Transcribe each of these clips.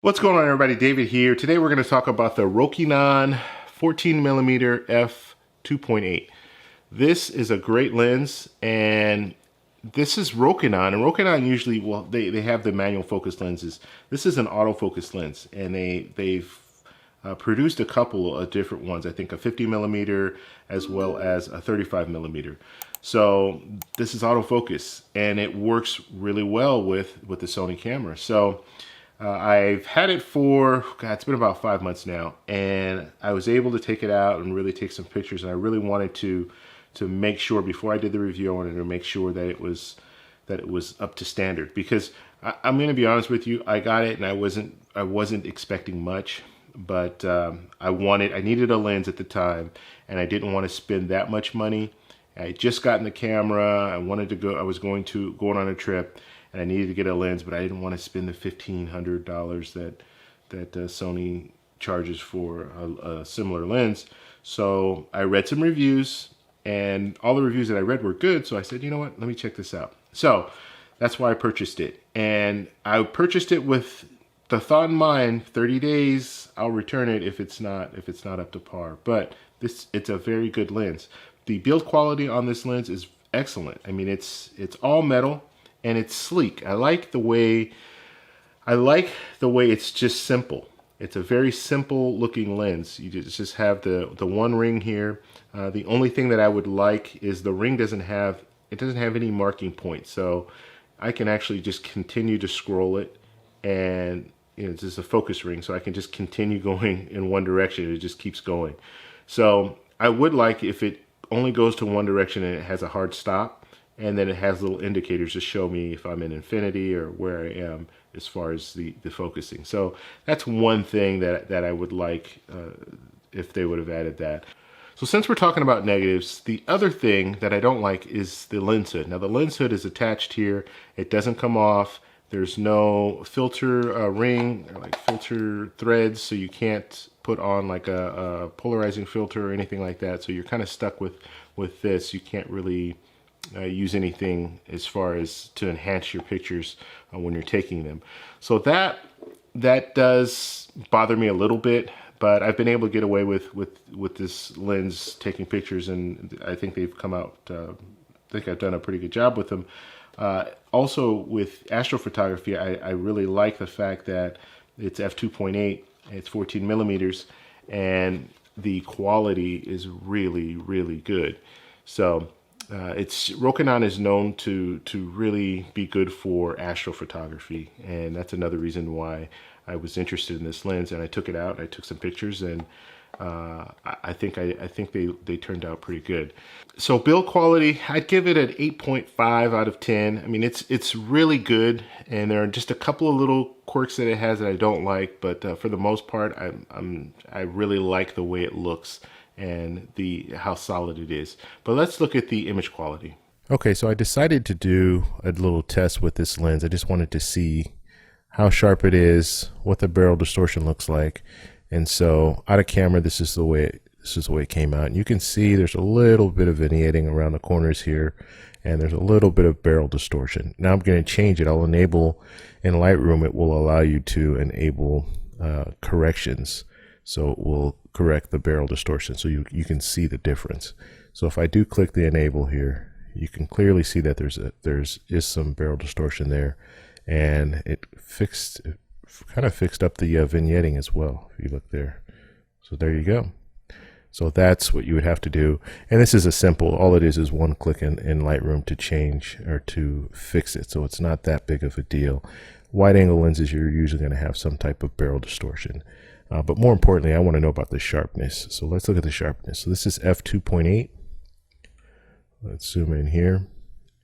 What's going on, everybody? David here. Today we're going to talk about the Rokinon 14mm f2.8. This is a great lens, and this is Rokinon. And Rokinon usually, well, they have the manual focus lenses. This is an autofocus lens, and they've produced a couple of different ones. I think a 50mm as well as a 35mm. So this is autofocus, and it works really well with the Sony camera. So I've had it for, God, it's been about 5 months now, and I was able to take it out and really take some pictures, and I really wanted to make sure, before I did the review, I wanted to make sure that it was up to standard, because I'm going to be honest with you, I got it and I wasn't expecting much, but I needed a lens at the time, and I didn't want to spend that much money. I had just gotten the camera, I was going on a trip, and I needed to get a lens, but I didn't want to spend the $1,500 that Sony charges for a similar lens. So I read some reviews, and all the reviews that I read were good. So I said, you know what, let me check this out. So that's why I purchased it, and I purchased it with the thought in mind: 30 days, I'll return it if it's not up to par. But it's a very good lens. The build quality on this lens is excellent. I mean, it's all metal. And it's sleek. I like the way it's just simple. It's a very simple looking lens. You just have the one ring here. The only thing that I would like is the ring doesn't have any marking points, so I can actually just continue to scroll it, and it's just a focus ring, so I can just continue going in one direction. It just keeps going. So I would like if it only goes to one direction and it has a hard stop, and then it has little indicators to show me if I'm in infinity or where I am as far as the focusing. So that's one thing that I would like if they would have added that. So since we're talking about negatives, the other thing that I don't like is the lens hood. Now the lens hood is attached here. It doesn't come off. There's no filter ring or like filter threads, so you can't put on like a polarizing filter or anything like that. So you're kind of stuck with this. You can't really use anything as far as to enhance your pictures when you're taking them. So that does bother me a little bit, but I've been able to get away with this lens taking pictures, and I think they've come out, I think I've done a pretty good job with them. Also with astrophotography, I really like the fact that it's f2.8, it's 14mm, and the quality is really, really good. So Rokinon is known to really be good for astrophotography, and that's another reason why I was interested in this lens. And I took it out, I took some pictures, and I think they turned out pretty good. So build quality, I'd give it an 8.5 out of 10. I mean, it's really good, and there are just a couple of little quirks that it has that I don't like, but for the most part, I really like the way it looks and how solid it is. But let's look at the image quality. Okay, so I decided to do a little test with this lens. I just wanted to see how sharp it is, what the barrel distortion looks like. And so out of camera, this is the way it came out. And you can see there's a little bit of vignetting around the corners here, and there's a little bit of barrel distortion. Now I'm going to change it. I'll enable, in Lightroom, it will allow you to enable corrections. So it will correct the barrel distortion, so you can see the difference. So if I do click the enable here, you can clearly see that there's some barrel distortion there, and it kind of fixed up the vignetting as well, if you look there. So there you go. So that's what you would have to do, and this is a simple, all it is one click in Lightroom to change or to fix it, so it's not that big of a deal. Wide angle lenses, you're usually going to have some type of barrel distortion. But more importantly, I want to know about the sharpness. So let's look at the sharpness. So this is f2.8. Let's zoom in here,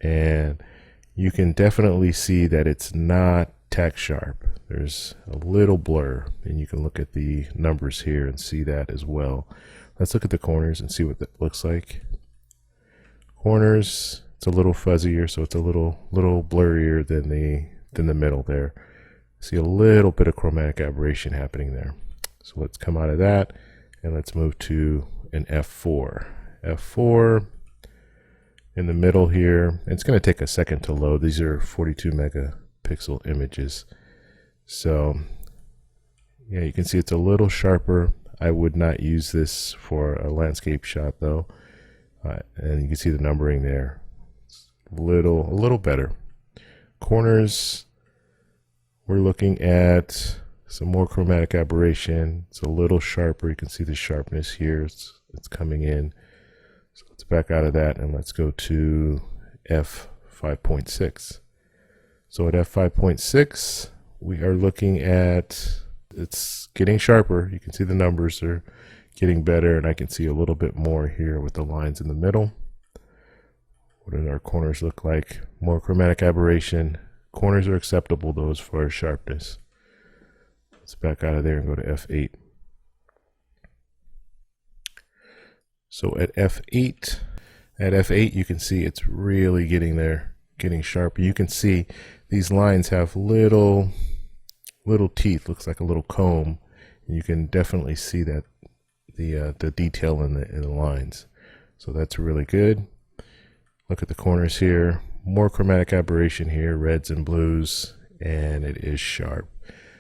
and you can definitely see that it's not tack sharp. There's a little blur, and you can look at the numbers here and see that as well. Let's look at the corners and see what that looks like. Corners, it's a little fuzzier, so it's a little blurrier than the middle there. See a little bit of chromatic aberration happening there. So let's come out of that, and let's move to an f4. F4 in the middle here. It's going to take a second to load. These are 42 megapixel images. So Yeah, you can see it's a little sharper. I would not use this for a landscape shot though. And you can see the numbering there. It's a little better. Corners, we're looking at some more chromatic aberration. It's a little sharper. You can see the sharpness here. It's coming in. So let's back out of that and let's go to f5.6. So at f5.6, we are looking at, it's getting sharper. You can see the numbers are getting better, and I can see a little bit more here with the lines in the middle. What do our corners look like? More chromatic aberration. Corners are acceptable though as far as sharpness. Let's back out of there and go to f8. So at f8 you can see it's really getting there, getting sharper. You can see these lines have little teeth, looks like a little comb. And you can definitely see that the detail in the lines. So that's really good. Look at the corners here. More chromatic aberration here, reds and blues, and it is sharp.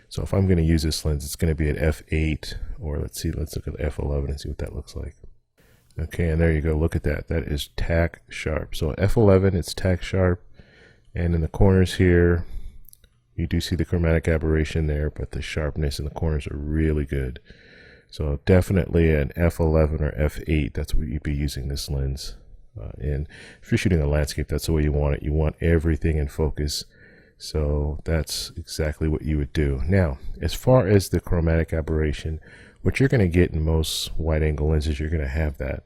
So if I'm going to use this lens, it's going to be at f8, or let's look at f11 and see what that looks like. Okay, and there you go. Look at that. That is tack sharp. So f11, it's tack sharp, and in the corners here, you do see the chromatic aberration there, but the sharpness in the corners are really good. So definitely an f11 or f8, that's what you'd be using this lens in. If you're shooting a landscape, that's the way you want it. You want everything in focus. So that's exactly what you would do. Now, as far as the chromatic aberration, what you're going to get in most wide angle lenses, you're going to have that.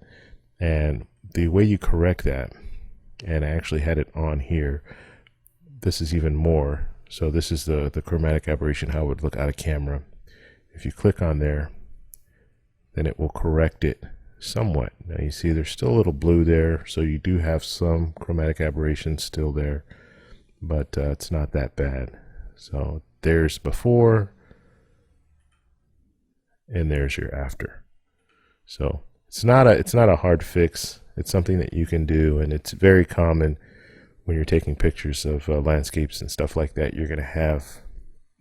And the way you correct that, and I actually had it on here, this is even more. So this is the chromatic aberration, how it would look out of camera. If you click on there, then it will correct it somewhat. Now you see there's still a little blue there, so you do have some chromatic aberration still there, but it's not that bad. So there's before, and there's your after. So it's not a hard fix. It's something that you can do, and it's very common when you're taking pictures of landscapes and stuff like that. You're going to have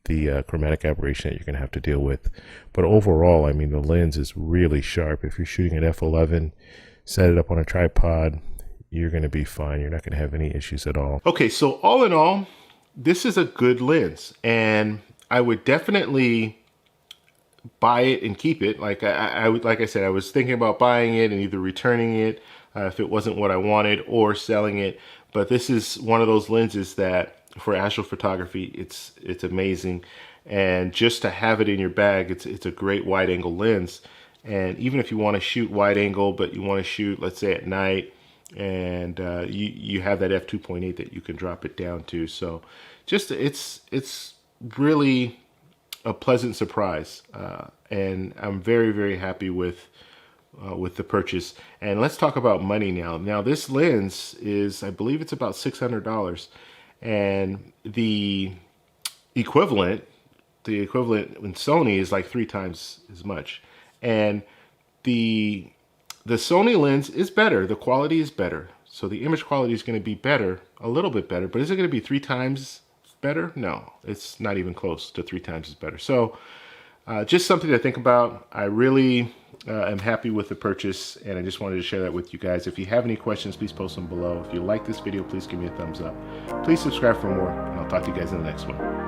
the chromatic aberration that you're going to have to deal with. But overall, I mean, the lens is really sharp. If you're shooting at f11, set it up on a tripod, you're going to be fine. You're not going to have any issues at all. Okay, so all in all, this is a good lens, and I would definitely buy it and keep it. Like I said, I was thinking about buying it and either returning it if it wasn't what I wanted, or selling it. But this is one of those lenses that for astrophotography, it's amazing. And just to have it in your bag, it's a great wide angle lens. And even if you want to shoot wide angle, but you want to shoot, let's say at night, and you have that f2.8 that you can drop it down to. So just it's really a pleasant surprise, and I'm very, very happy with the purchase. And let's talk about money now. Now this lens is, I believe it's about $600, and the equivalent in Sony is like 3 times as much. And the Sony lens is better. The quality is better. So the image quality is going to be better, a little bit better, but is it going to be 3 times better? No, it's not even close to 3 times as better. So just something to think about. I really am happy with the purchase, and I just wanted to share that with you guys. If you have any questions, please post them below. If you like this video, please give me a thumbs up. Please subscribe for more, and I'll talk to you guys in the next one.